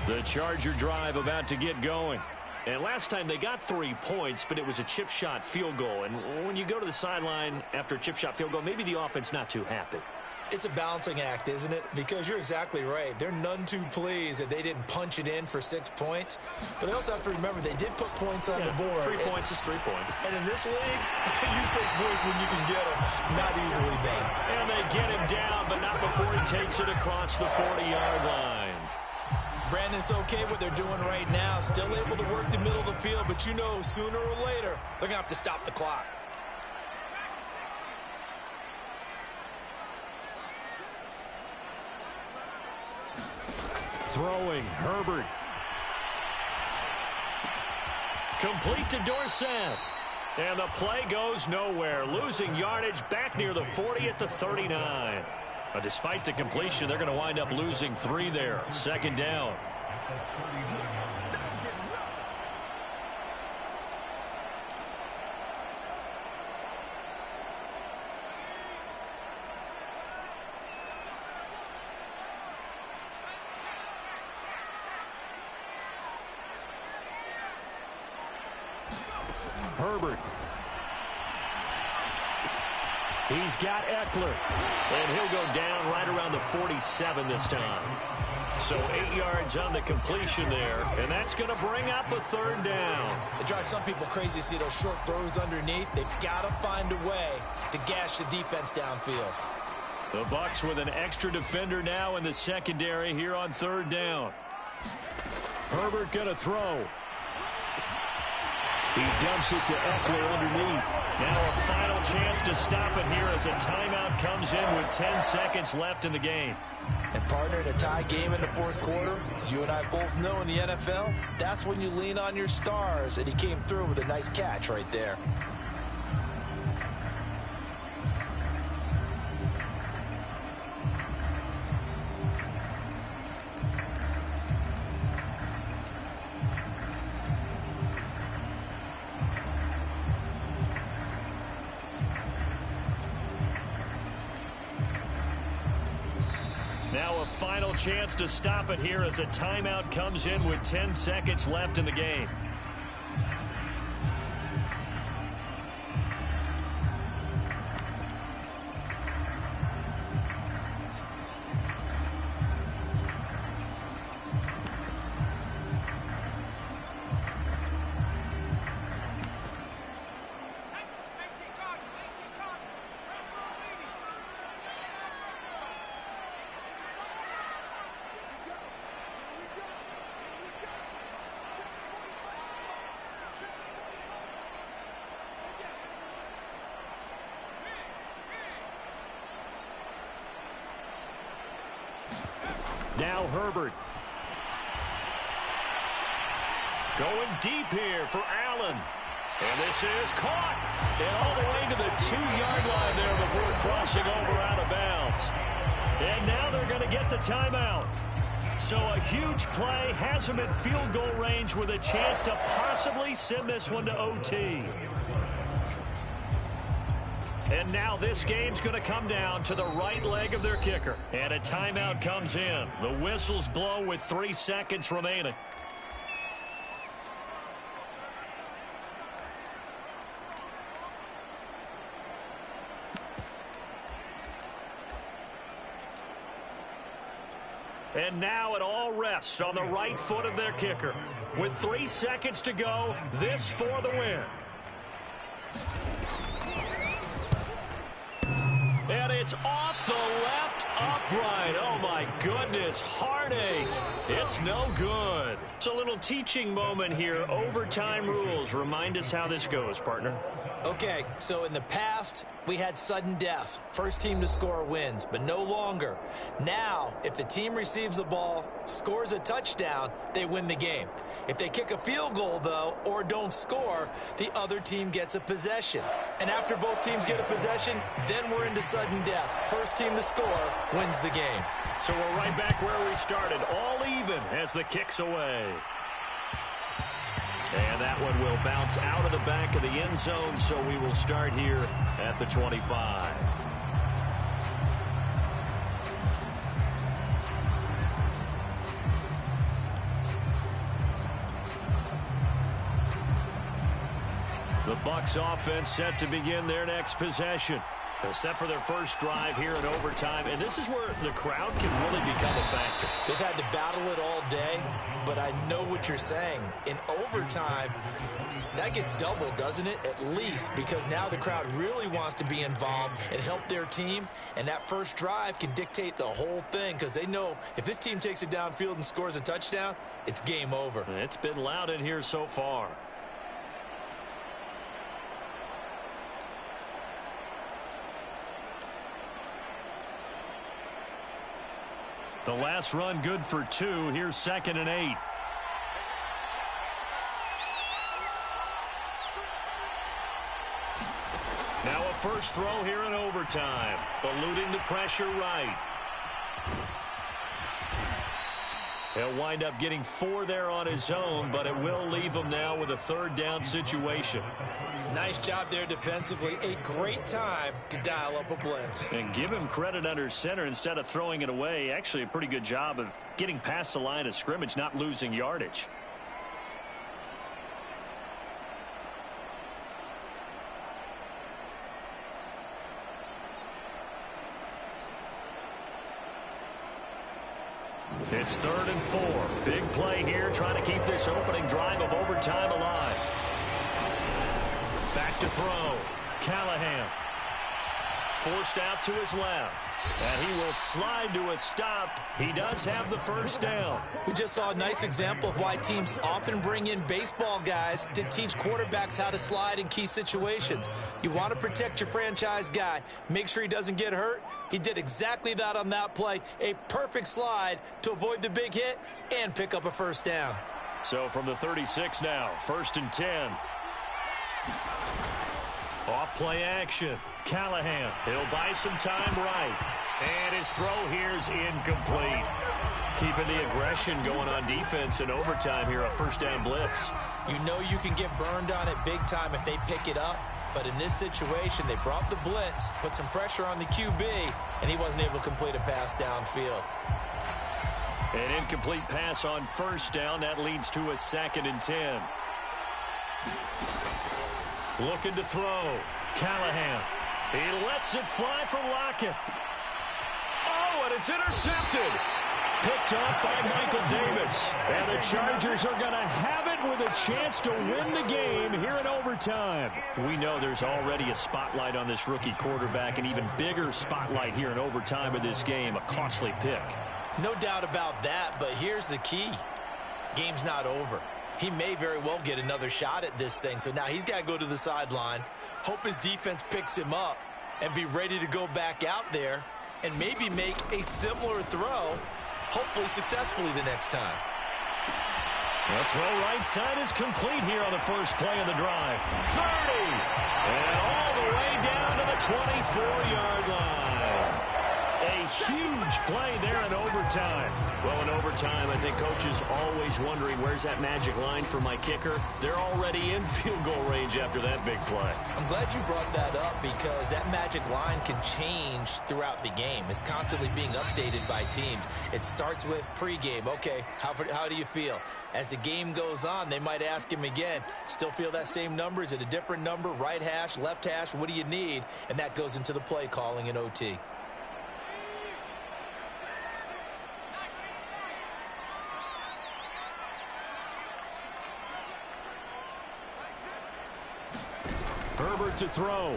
The Charger drive about to get going. And last time they got 3 points, but it was a chip shot field goal. And when you go to the sideline after a chip shot field goal, maybe the offense not too happy. It's a balancing act, isn't it? Because you're exactly right. They're none too pleased that they didn't punch it in for 6 points. But they also have to remember they did put points on the board. 3 points is 3 points. And in this league, you take points when you can get them. Not easily done. And they get him down, but not before he takes it across the 40-yard line. Brandon, it's okay what they're doing right now. Still able to work the middle of the field, but you know sooner or later they're going to have to stop the clock. Throwing, Herbert. Complete to Dorsett. And the play goes nowhere. Losing yardage back near the 40 at the 39. Despite the completion, they're going to wind up losing 3 there. Second down. Herbert. He's got Eckler. And he'll go down right around the 47 this time. So 8 yards on the completion there. And that's going to bring up a third down. It drives some people crazy to see those short throws underneath. They've got to find a way to gash the defense downfield. The Bucs with an extra defender now in the secondary here on third down. Herbert going to throw. He dumps it to Eckler underneath. Now a final chance to stop it here as a timeout comes in with 10 seconds left in the game. And partner, in a tie game in the fourth quarter, you and I both know in the NFL, that's when you lean on your stars, and he came through with a nice catch right there. Now a final chance to stop it here as a timeout comes in with 10 seconds left in the game. Now Herbert. Going deep here for Allen. And this is caught. And all the way to the 2-yard line there before crossing over out of bounds. And now they're going to get the timeout. So a huge play has them at field goal range with a chance to possibly send this one to OT. And now this game's going to come down to the right leg of their kicker. And a timeout comes in. The whistles blow with 3 seconds remaining. And now it all rests on the right foot of their kicker. With 3 seconds to go, this for the win. And it's off the left upright. Oh, my goodness. Heartache. It's no good. It's a little teaching moment here. Overtime rules. Remind us how this goes, partner. Okay, so in the past, we had sudden death. First team to score wins, but no longer. Now, if the team receives the ball, scores a touchdown, they win the game. If they kick a field goal, though, or don't score, the other team gets a possession. And after both teams get a possession, then we're into sudden death. First team to score wins the game. So we're right back where we started, all even as the kick's away. And that one will bounce out of the back of the end zone, so we will start here at the 25. The Bucs offense set to begin their next possession. They're set for their first drive here in overtime, and this is where the crowd can really become a factor. They've had to battle it all day, but I know what you're saying. In overtime, that gets doubled, doesn't it? At least, because now the crowd really wants to be involved and help their team, and that first drive can dictate the whole thing because they know if this team takes it downfield and scores a touchdown, it's game over. It's been loud in here so far. The last run good for 2. Here's 2nd and 8. Now a first throw here in overtime. Eluding the pressure right. He'll wind up getting 4 there on his own, but it will leave him now with a 3rd down situation. Nice job there defensively. A great time to dial up a blitz. And give him credit under center instead of throwing it away. Actually, a pretty good job of getting past the line of scrimmage, not losing yardage. It's 3rd and 4. Big play here, trying to keep this opening drive of overtime alive. Back to throw. Callahan. Forced out to his left. And he will slide to a stop. He does have the first down. We just saw a nice example of why teams often bring in baseball guys to teach quarterbacks how to slide in key situations. You want to protect your franchise guy. Make sure he doesn't get hurt. He did exactly that on that play. A perfect slide to avoid the big hit and pick up a first down. So from the 36 now, 1st and 10. Off play action. Callahan. He'll buy some time right. And his throw here is incomplete. Keeping the aggression going on defense in overtime here, a first down blitz. You know you can get burned on it big time if they pick it up. But in this situation, they brought the blitz, put some pressure on the QB, and he wasn't able to complete a pass downfield. An incomplete pass on first down. That leads to a 2nd and 10. Looking to throw. Callahan. He lets it fly from Lockett. Oh, and it's intercepted. Picked up by Michael Davis. And the Chargers are going to have it with a chance to win the game here in overtime. We know there's already a spotlight on this rookie quarterback, an even bigger spotlight here in overtime of this game. A costly pick. No doubt about that, but here's the key. Game's not over. He may very well get another shot at this thing. So now he's got to go to the sideline, hope his defense picks him up, and be ready to go back out there and maybe make a similar throw, hopefully successfully the next time. The throw right side is complete here on the first play of the drive. 30! And all the way down to the 24-yard line. A huge play there in overtime. Well, in overtime, I think coaches always wondering, where's that magic line for my kicker? They're already in field goal range after that big play. I'm glad you brought that up because that magic line can change throughout the game. It's constantly being updated by teams. It starts with pregame. Okay, how do you feel? As the game goes on, they might ask him again, still feel that same number? Is it a different number? Right hash, left hash? What do you need? And that goes into the play calling in OT. Herbert to throw.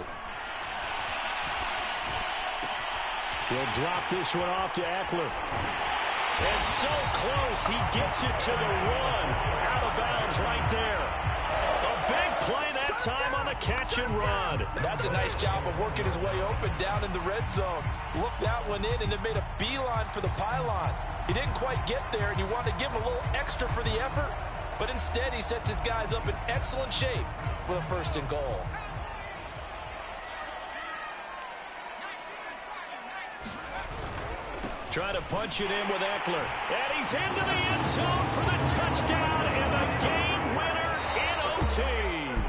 He'll drop this one off to Eckler. And so close, he gets it to the 1. Out of bounds right there. A big play that time on the catch and run. That's a nice job of working his way open down in the red zone. Looked that one in and then made a beeline for the pylon. He didn't quite get there, and you want to give him a little extra for the effort. But instead, he sets his guys up in excellent shape with a 1st and goal. Trying to punch it in with Eckler. And he's into the end zone for the touchdown and the game winner in OT.